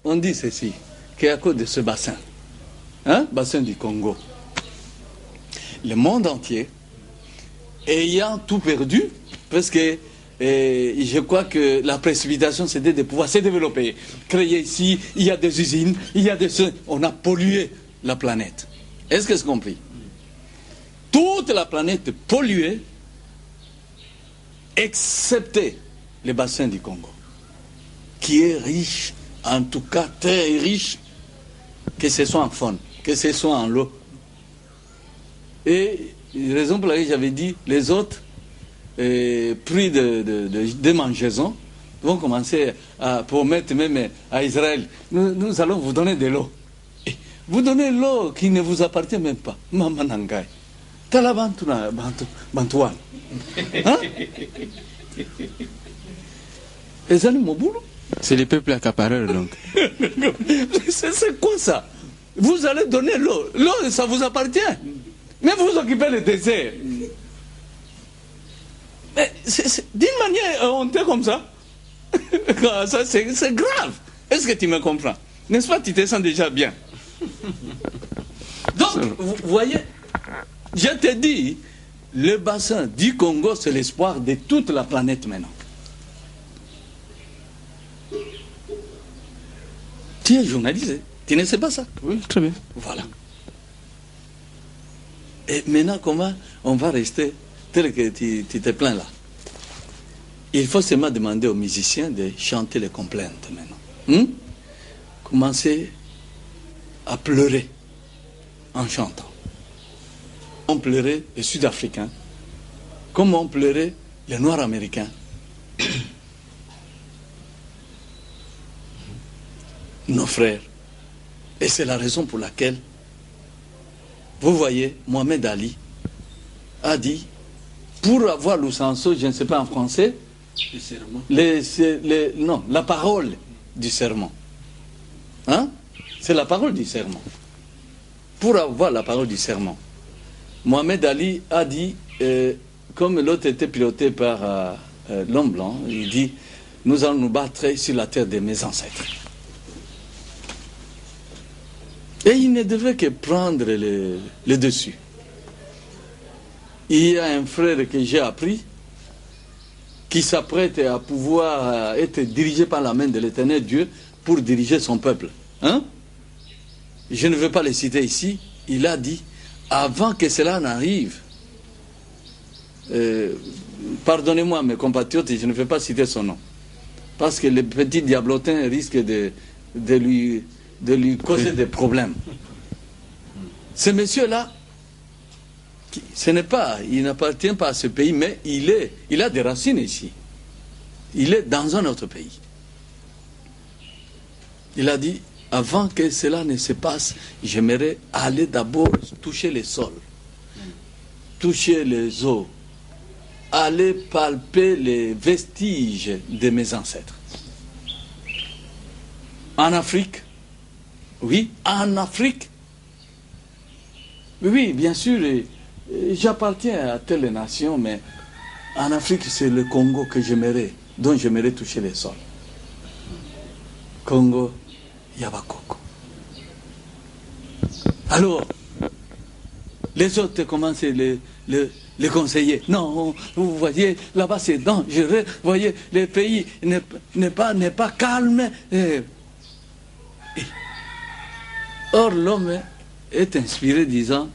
on dit ceci, qu'à cause de ce bassin, bassin du Congo, le monde entier, ayant tout perdu, parce que je crois que la précipitation, c'était de pouvoir se développer. Créer ici, il y a des usines, il y a des... On a pollué la planète. Est-ce que c'est compris? Toute la planète polluée, excepté le bassin du Congo, qui est riche, en tout cas très riche, que ce soit en faune, que ce soit en l'eau. Et raison pour laquelle j'avais dit, les autres, pris de démangeaisons, vont commencer à promettre même à Israël, nous allons vous donner de l'eau. Vous donnez l'eau qui ne vous appartient même pas. Mamanangai. Bantuan. Hein? C'est les peuples accapareurs, donc. C'est quoi ça? Vous allez donner l'eau. L'eau, ça vous appartient. Mais vous occupez le désert. D'une manière honteuse comme ça, ça c'est grave. Est-ce que tu me comprends? N'est-ce pas, tu te sens déjà bien? Donc, vous voyez, je te dis, le bassin du Congo, c'est l'espoir de toute la planète maintenant. Tu es journaliste, tu ne sais pas ça? Oui, très bien. Voilà. Et maintenant, comment on va rester tel que tu te plains là? Il faut seulement demander aux musiciens de chanter les complaintes maintenant. Commencer à pleurer en chantant. On pleurait les Sud-Africains, comme on pleurait les Noirs américains. Nos frères. Et c'est la raison pour laquelle, vous voyez, Mohamed Ali a dit, pour avoir le senso, je ne sais pas en français, non, la parole du serment. Hein? C'est la parole du serment. Pour avoir la parole du serment, Mohamed Ali a dit, comme l'autre était piloté par l'homme blanc, il dit, nous allons nous battre sur la terre de mes ancêtres. Et il ne devait que prendre le dessus. Il y a un frère que j'ai appris qui s'apprête à pouvoir être dirigé par la main de l'Éternel Dieu pour diriger son peuple. Hein? Je ne veux pas le citer ici. Il a dit, avant que cela n'arrive, pardonnez-moi mes compatriotes, je ne vais pas citer son nom, parce que le petit diablotin risque de lui causer des problèmes. Ce monsieur-là, il n'appartient pas à ce pays, mais il a des racines ici. Il est dans un autre pays. Il a dit, avant que cela ne se passe, j'aimerais aller d'abord toucher les sols, toucher les eaux, aller palper les vestiges de mes ancêtres. En Afrique, oui, en Afrique, oui, bien sûr, j'appartiens à telle nation, mais en Afrique, c'est le Congo que j'aimerais, dont j'aimerais toucher les sols. Congo, Yabakoko. Alors, les autres commencent à les conseiller. Non, vous voyez, là-bas c'est dangereux. Vous voyez, le pays n'est pas calme. Or, l'homme est inspiré disant,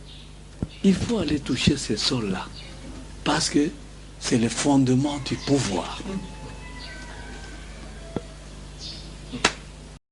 il faut aller toucher ces sols-là, parce que c'est le fondement du pouvoir.